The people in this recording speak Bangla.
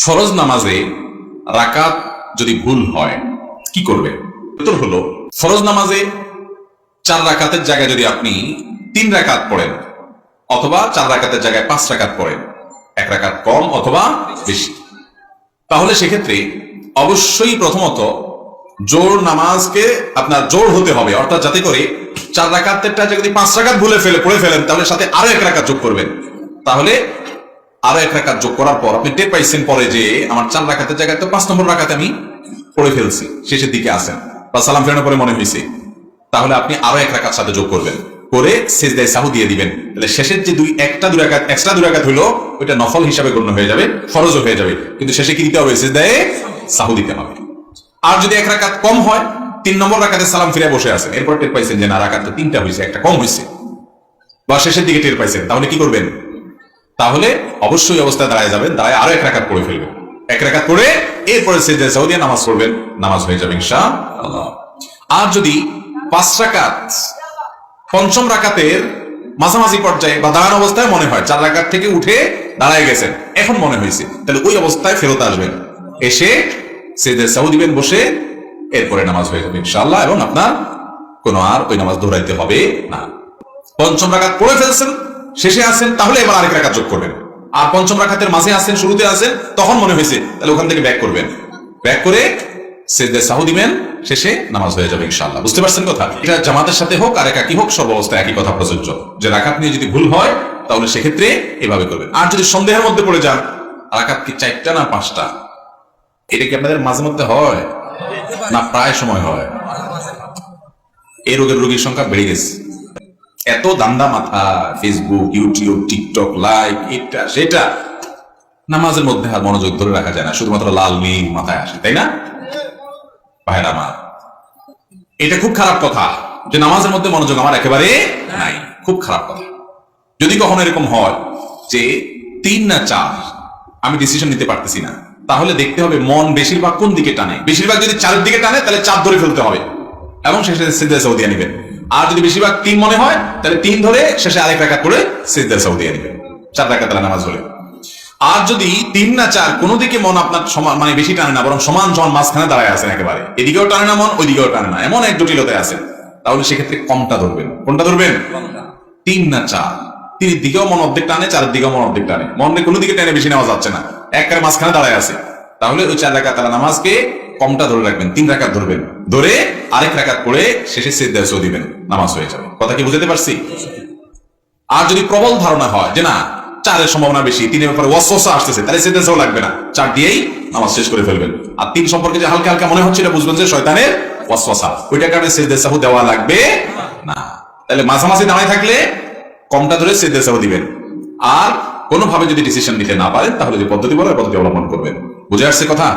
ফরজ নামাজে রাকাত যদি ভুল হয় কি করবে? উত্তর হলো, ফরজ নামাজে 4 রাকাতের জায়গায় যদি আপনি 3 রাকাত পড়েন অথবা 4 রাকাতের জায়গায় 5 রাকাত পড়েন, 1 রাকাত কম অথবা বেশি, তাহলে সেক্ষেত্রে অবশ্যই প্রথমত জোর নামাজকে আপনার জোর হতে হবে, অর্থাৎ যাতে করে 4 রাকাতের যদি 5 রাকাত পড়ে ফেলেন তাহলে সাথে আরো 1 রাকাত যোগ করবেন। তাহলে আরো 1 রাকাত যোগ করার পর আপনি টের পাইছেন পরে যে আমার 4 রাকাতের জায়গায় তো 5 নম্বর রাকাতে আমি পড়ে ফেলছি, শেষের দিকে আছেন বা সালাম ফেরানোর পরে মনে হয়েছে, তাহলে আপনি আরো 1 রাকাত সাথে যোগ করবেন, করে সিজদায়ে সাহু দিয়ে দিবেন। তাহলে শেষের যে 2 রাকাত এক্সট্রা 2 রাকাত হলো ওইটা নফল হিসাবে গণ্য হয়ে যাবে, ফরজও হয়ে যাবে, কিন্তু শেষে কি দিতে হবে? সিজদায়ে সাহু দিতে হবে। আর যদি 1 রাকাত কম হয়, 3 নম্বর রাকাতে সালাম ফিরে বসে আছেন, এরপর টের পাইছেন যে না রাকাত তো 3টা হয়েছে, একটা কম হয়েছে, বা শেষের দিকে টের পাইছেন, তাহলে কি করবেন? তাহলে অবশ্যই অবস্থায় দাঁড়ায় যাবেন, দাঁড়ায় আরো 1 রাকাত পড়ে ফেলবেন, 1 রাকাত পড়ে এরপরে সিজদায়ে সাহু দিয়ে নামাজ পড়বেন, নামাজ হয়ে যাবে ইনশাআল্লাহ। আর যদি 5 রাকাত পঞ্চম রাকাতের মাঝামাঝি পর্যায়ে বা দাঁড়ানো অবস্থায় মনে হয় 4 রাকাত থেকে উঠে দাঁড়ায় গেছেন, এখন মনে হয়েছে, তাহলে ওই অবস্থায় ফেরত আসবেন, এসে সিজদায়ে সাহু দিবেন বসে, এরপরে নামাজ হয়ে যাবে ইনশাআল্লাহ, এবং আপনার কোনো আর ওই নামাজ দৌড়াইতে হবে না। পঞ্চম রাকাত পড়ে ফেলছেন, শেষে আছেন, তাহলে এবার আরেক রাকাত যোগ করবেন। আর পঞ্চম রাকাতের মাঝে আছেন, শুরুতে আছেন, তখন মনে হয়েছে, তাহলে ওখান থেকে ব্যাক করবেন, ব্যাক করে সিজদায়ে সাহু দিবেন, শেষে নামাজ হয়ে যাবে ইনশাআল্লাহ। বুঝতে পারছেন কথা? এটা জামাতের সাথে হোক আর একাকী হোক, সর্ব অবস্থায় একই কথা প্রযোজ্য, যে রাকাত নিয়ে যদি ভুল হয় তাহলে সেক্ষেত্রে এভাবে করবেন। আর যদি সন্দেহের মধ্যে পড়ে যান রাকাত কি 4টা না 5টা, এটা কি আপনাদের মাঝে মধ্যে হয় না প্রায় সময় হয়? এই রোগীর সংখ্যা বেড়ে গেছে, এত দান্দা মাথা, ফেসবুক, ইউটিউব, টিকটক, লাইক, এটা সেটা, নামাজের মধ্যে আর মনোযোগ ধরে রাখা যায় না, শুধুমাত্র লাল নীল মাথায় আসে, তাই না ভাইরা আমার? এটা খুব খারাপ কথা যে নামাজের মধ্যে মনোযোগ আমার একেবারে নাই, খুব খারাপ কথা। যদি কখনো এরকম হয় যে 3 না 4 আমি ডিসিশন নিতে পারতেছি না, তাহলে দেখতে হবে মন বেশিরভাগ কোন দিকে টানে। বেশিরভাগ যদি 4-এর দিকে টানে তাহলে 4 ধরে ফেলতে হবে এবং শেষে সিজদায়ে সাহু দিয়ে নেবেন। আর যদি বেশিরভাগ 3 মনে হয় তাহলে 3 ধরে শেষে আরেক রাকাত করে সিজদায়ে সাহু দিয়ে নেবেন, 4 রাকাত নামাজ হলে। আর যদি 3 না 4 কোনো দিকে মন আপনার সমান মানে বেশি টানে না, বরং সমান সমান মাঝখানে দাঁড়ায় আছেন, একেবারে এদিকেও টানে না মন, ওইদিকেও টানে না, এমন এক জটিলতায় আছেন, তাহলে সেক্ষেত্রে কমটা ধরবেন। কোনটা ধরবেন? 3 না 4। 3 এর দিকেও মন অর্ধেক টানে, 4 এর দিকেও মন অর্ধেক টানে, মনে কোনো দিকে টেনে বেশি নেওয়া যাচ্ছে না, একেবারে মাঝখানে দাঁড়ায় আছে, তাহলে ওই 4 রাকাত নামাজকে কমটা ধরে রাখবেন, 3 রাকাত ধরবেন, ধরে আরেক রাকাত করে শেষে সিজদায়ে সাহু দিবেন, নামাজ হয়ে যাবে। কথা কি বুঝতে পারছি? আর যদি প্রবল ধারণা হয় যে না 4-এর সম্ভাবনা বেশি, 3-এর ব্যাপারে ওয়াসওয়াসা আসতেছে, তাহলে সিজদায়ে সাহু লাগবে না, 4 দিয়েই নামাজ শেষ করে ফেলবেন। আর 3 সম্পর্কে যে হালকা হালকা মনে হচ্ছে, এটা বুঝবেন যে শয়তানের ওয়াসওয়াসা, ওইটার কারণে সিজদায়ে সাহু দেওয়া লাগবে না। তাহলে মাঝামাঝি দাঁড়ায় থাকলে কমটা ধরে সিজদায়ে সাহু দিবেন। আর কোনোভাবে যদি ডিসিশন নিতে না পারেন তাহলে যে পদ্ধতি বলে পদ্ধতি অবলম্বন করবেন। বুঝে আসছে কথা?